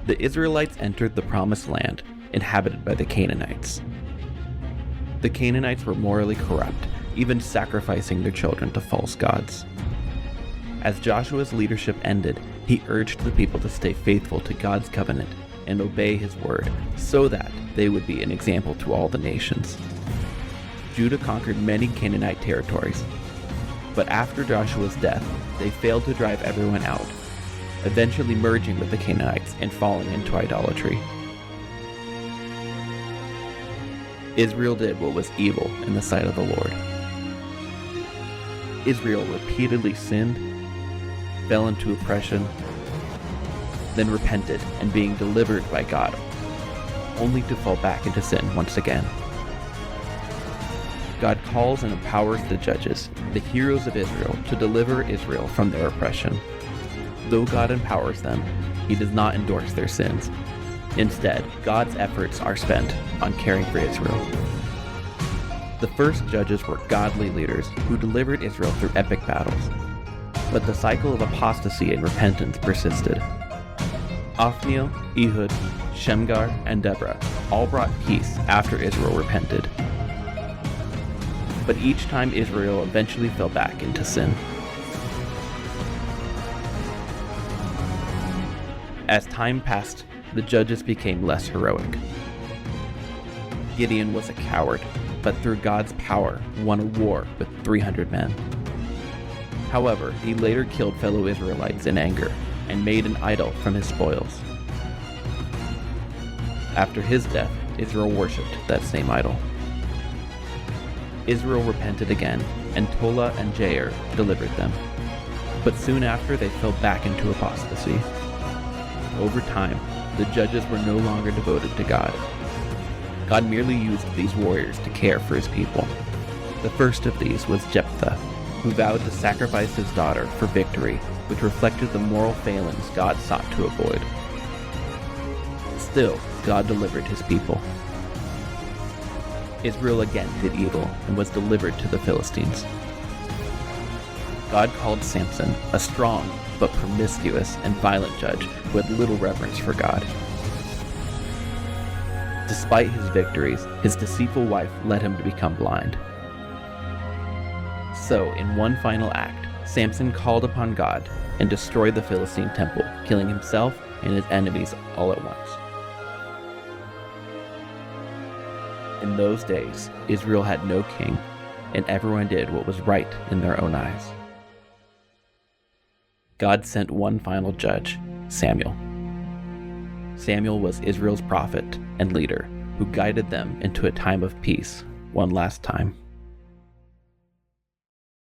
the Israelites entered the Promised Land, inhabited by the Canaanites. The Canaanites were morally corrupt, even sacrificing their children to false gods. As Joshua's leadership ended, he urged the people to stay faithful to God's covenant and obey his word, so that they would be an example to all the nations. Judah conquered many Canaanite territories, but after Joshua's death, they failed to drive everyone out, eventually merging with the Canaanites and falling into idolatry. Israel did what was evil in the sight of the Lord. Israel repeatedly sinned, fell into oppression, then repented and being delivered by God, only to fall back into sin once again. God calls and empowers the judges, the heroes of Israel, to deliver Israel from their oppression. Though God empowers them, he does not endorse their sins. Instead, God's efforts are spent on caring for Israel. The first judges were godly leaders who delivered Israel through epic battles. But the cycle of apostasy and repentance persisted. Othniel, Ehud, Shamgar, and Deborah all brought peace after Israel repented. But each time Israel eventually fell back into sin. As time passed, the judges became less heroic. Gideon was a coward, but through God's power won a war with 300 men. However, he later killed fellow Israelites in anger and made an idol from his spoils. After his death, Israel worshipped that same idol. Israel repented again, and Tola and Jair delivered them. But soon after, they fell back into apostasy. Over time, the judges were no longer devoted to God. God merely used these warriors to care for his people. The first of these was Jephthah, who vowed to sacrifice his daughter for victory, which reflected the moral failings God sought to avoid. Still, God delivered his people. Israel again did evil and was delivered to the Philistines. God called Samson a strong but promiscuous and violent judge who had little reverence for God. Despite his victories, his deceitful wife led him to become blind. So, in one final act, Samson called upon God and destroyed the Philistine temple, killing himself and his enemies all at once. In those days, Israel had no king, and everyone did what was right in their own eyes. God sent one final judge, Samuel. Samuel was Israel's prophet and leader, who guided them into a time of peace one last time.